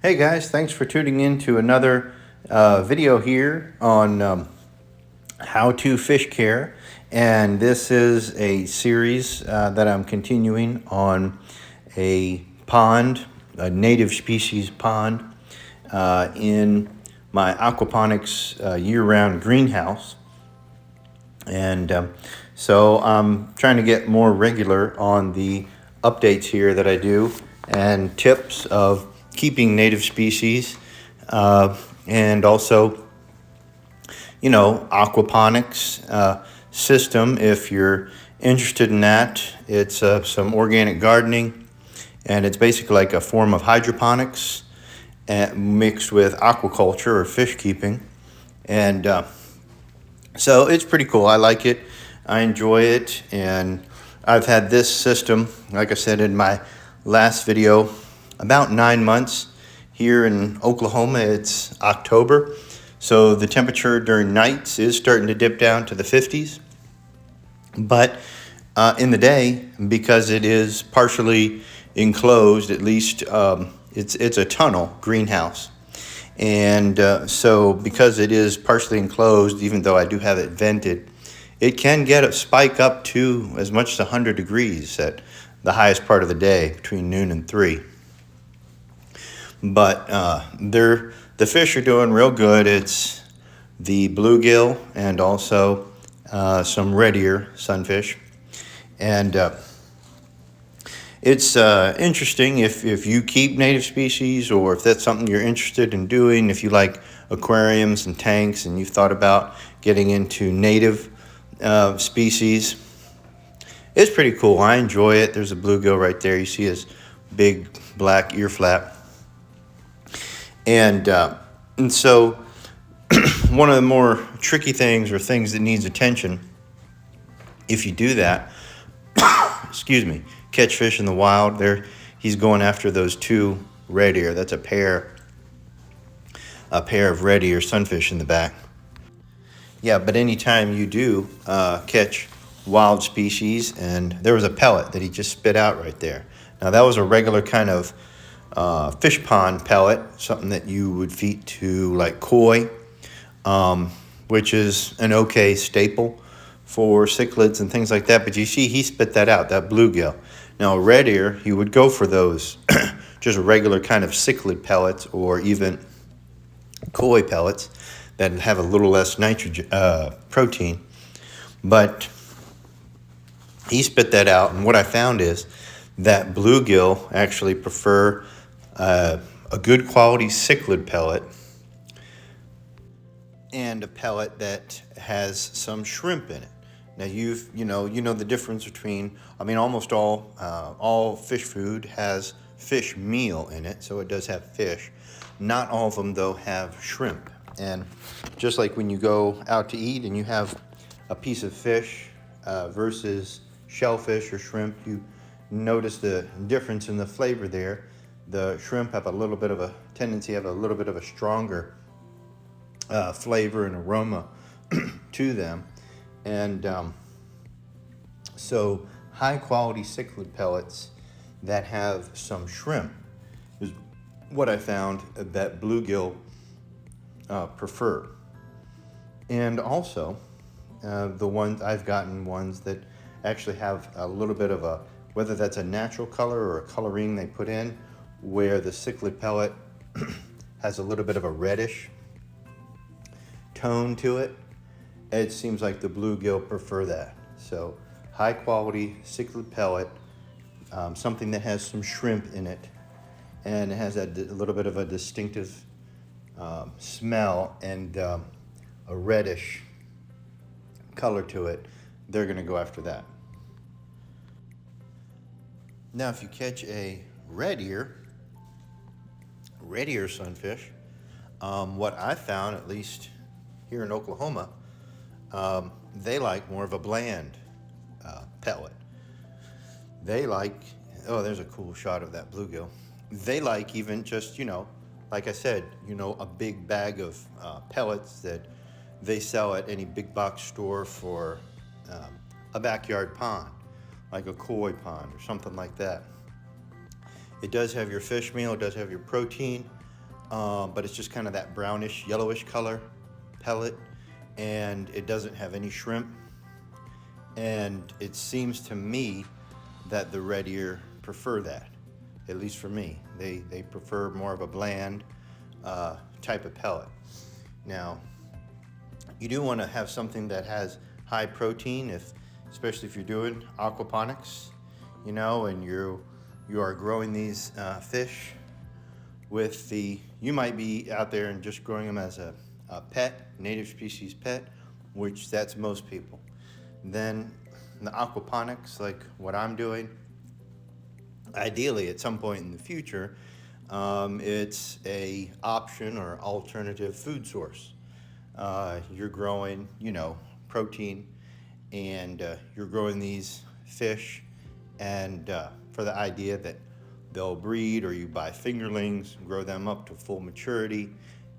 Hey guys, thanks for tuning in to another video here on how to fish care. And this is a series that I'm continuing on a pond, a native species pond in my aquaponics year-round greenhouse. And so I'm trying to get more regular on the updates here that I do and tips of keeping native species and also, aquaponics system. If you're interested in that, it's some organic gardening, and it's basically like a form of hydroponics mixed with aquaculture or fish keeping. And so it's pretty cool. I like it. I enjoy it. And I've had this system, like I said in my last video, about 9 months. Here in Oklahoma, it's October. So the temperature during nights is starting to dip down to the 50s. But in the day, because it is partially enclosed, at least it's a tunnel greenhouse. And so because it is partially enclosed, even though I do have it vented, it can get a spike up to as much as 100 degrees at the highest part of the day between noon and 3. But the fish are doing real good. It's the bluegill and also some red ear sunfish. And it's interesting if you keep native species, or if that's something you're interested in doing, if you like aquariums and tanks and you've thought about getting into native species. It's pretty cool. I enjoy it. There's a bluegill right there. You see his big black ear flap. And so one of the more tricky things, or things that needs attention, if you do that, excuse me, catch fish in the wild, there he's going after those two red ear. That's a pair of red ear sunfish in the back. Yeah, but anytime you do catch wild species, and there was a pellet that he just spit out right there. Now that was a regular kind of fish pond pellet, something that you would feed to like koi, which is an okay staple for cichlids and things like that. But you see, he spit that out, that bluegill. Now, a red ear, he would go for those just regular kind of cichlid pellets, or even koi pellets that have a little less nitrogen protein. But he spit that out, and what I found is that bluegill actually prefer a good quality cichlid pellet and a pellet that has some shrimp in it. Now you know the difference between, almost all fish food has fish meal in it, so it does have fish. Not all of them though have shrimp. And just like when you go out to eat and you have a piece of fish versus shellfish or shrimp, you notice the difference in the flavor there. The shrimp have a little bit of a tendency, have a little bit of a stronger flavor and aroma to them. And so high quality cichlid pellets that have some shrimp is what I found that bluegill prefer. And also the ones I've gotten, ones that actually have a little bit of a, whether that's a natural color or a coloring they put in, where the cichlid pellet has a little bit of a reddish tone to it. It seems like the bluegill prefer that. So high quality cichlid pellet, something that has some shrimp in it, and it has a little bit of a distinctive smell and a reddish color to it, they're going to go after that. Now if you catch a red ear sunfish, what I found, at least here in Oklahoma, they like more of a bland pellet. They like, oh, there's a cool shot of that bluegill. They like even just, like I said, a big bag of pellets that they sell at any big box store for a backyard pond, like a koi pond or something like that. It does have your fish meal, it does have your protein, but it's just kind of that brownish, yellowish color pellet, and it doesn't have any shrimp. And it seems to me that the red ear prefer that, at least for me. They prefer more of a bland type of pellet. Now, you do want to have something that has high protein, especially if you're doing aquaponics, and you are growing these fish with you might be out there and just growing them as a pet, native species pet, which that's most people. Then the aquaponics, like what I'm doing, ideally at some point in the future, it's a option or alternative food source. You're growing, protein, and you're growing these fish, and for the idea that they'll breed, or you buy fingerlings, grow them up to full maturity,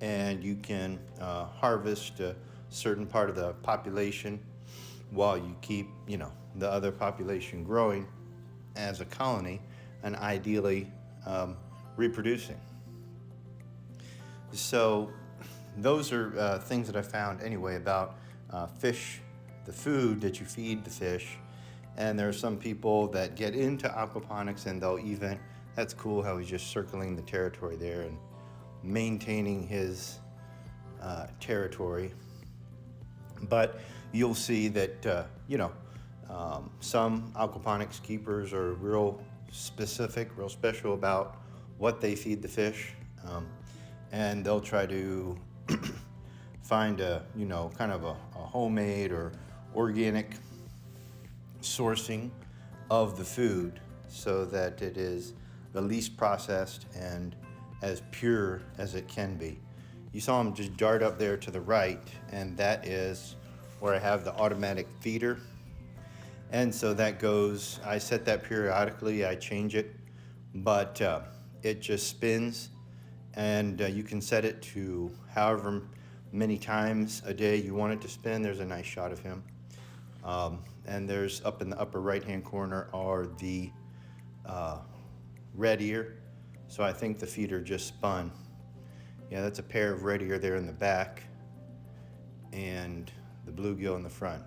and you can harvest a certain part of the population while you keep, the other population growing as a colony and ideally reproducing. So those are things that I found anyway about fish, the food that you feed the fish. And there are some people that get into aquaponics and they'll even, that's cool how he's just circling the territory there and maintaining his territory. But you'll see that, some aquaponics keepers are real specific, real special about what they feed the fish. And they'll try to find kind of a homemade or organic sourcing of the food so that it is the least processed and as pure as it can be. You saw him just dart up there to the right, and that is where I have the automatic feeder. And so that goes, I set that periodically, I change it, but it just spins, and you can set it to however many times a day you want it to spin. There's a nice shot of him. And there's up in the upper right hand corner are the red ear. So I think the feeder just spun. Yeah, that's a pair of red ear there in the back and the bluegill in the front.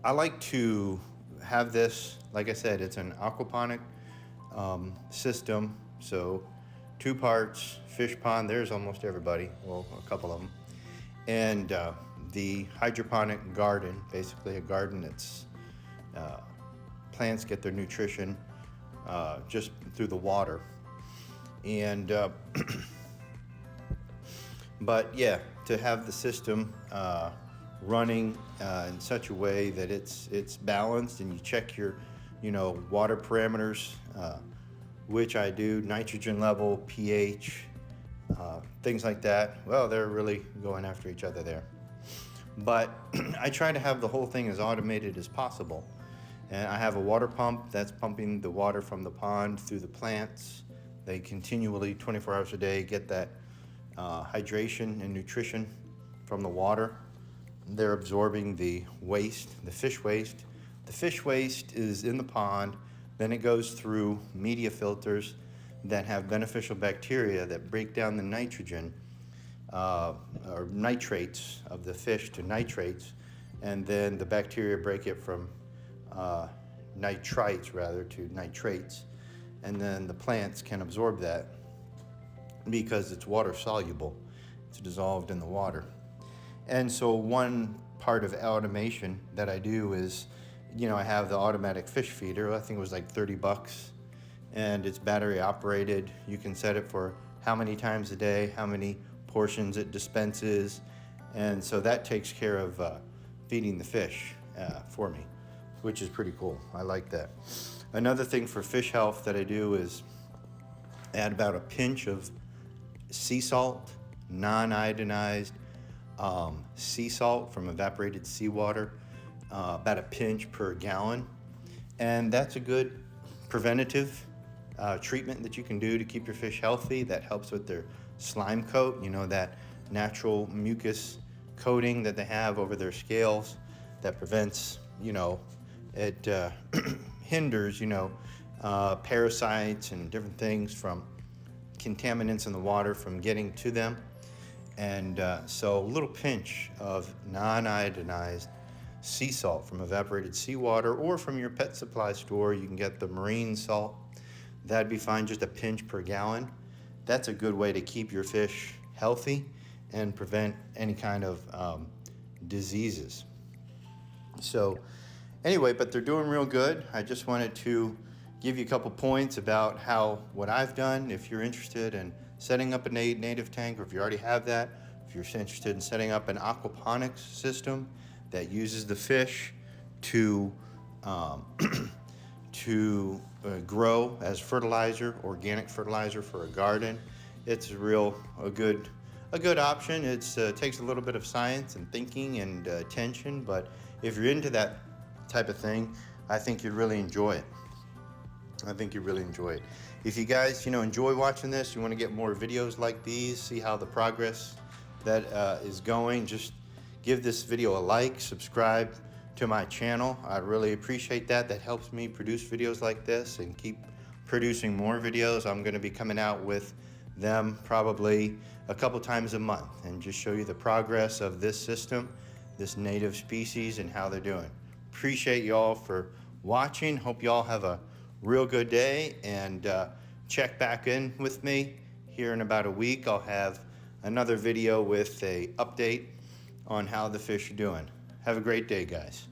I like to have this, like I said, it's an aquaponic system. So 2 parts, fish pond, there's almost everybody, well, a couple of them. And the hydroponic garden, basically a garden that's plants get their nutrition just through the water. And but yeah, to have the system running in such a way that it's balanced, and you check your water parameters, which I do, nitrogen level, pH, things like that. Well, they're really going after each other there. But I try to have the whole thing as automated as possible. And I have a water pump that's pumping the water from the pond through the plants. They continually, 24 hours a day, get that hydration and nutrition from the water. They're absorbing the waste, the fish waste. The fish waste is in the pond. Then it goes through media filters that have beneficial bacteria that break down the nitrogen or nitrates of the fish to nitrates, and then the bacteria break it from nitrites rather to nitrates, and then the plants can absorb that because it's water soluble. It's dissolved in the water. And so one part of automation that I do is, I have the automatic fish feeder. I think it was like $30, and it's battery operated. You can set it for how many times a day, how many portions it dispenses, and so that takes care of feeding the fish for me, which is pretty cool. I like that. Another thing for fish health that I do is add about a pinch of sea salt, non-iodinized sea salt from evaporated seawater, about a pinch per gallon. And that's a good preventative treatment that you can do to keep your fish healthy. That helps with their slime coat, that natural mucus coating that they have over their scales that prevents, it hinders, parasites and different things from contaminants in the water from getting to them. And so a little pinch of non-iodinized sea salt from evaporated seawater, or from your pet supply store, you can get the marine salt. That'd be fine, just a pinch per gallon. That's a good way to keep your fish healthy and prevent any kind of diseases. So anyway, but they're doing real good. I just wanted to give you a couple points about what I've done. If you're interested in setting up a native tank, or if you already have that, if you're interested in setting up an aquaponics system that uses the fish to grow as fertilizer, organic fertilizer for a garden, it's a good option. It takes a little bit of science and thinking and attention, but if you're into that type of thing, I think you'd really enjoy it. If you guys, enjoy watching this, you want to get more videos like these, see how the progress that is going, just give this video a like, subscribe to my channel. I really appreciate that. That helps me produce videos like this and keep producing more videos. I'm going to be coming out with them probably a couple times a month and just show you the progress of this system, this native species, and how they're doing. Appreciate y'all for watching. Hope y'all have a real good day, and check back in with me here in about a week. I'll have another video with a update on how the fish are doing. Have a great day, guys.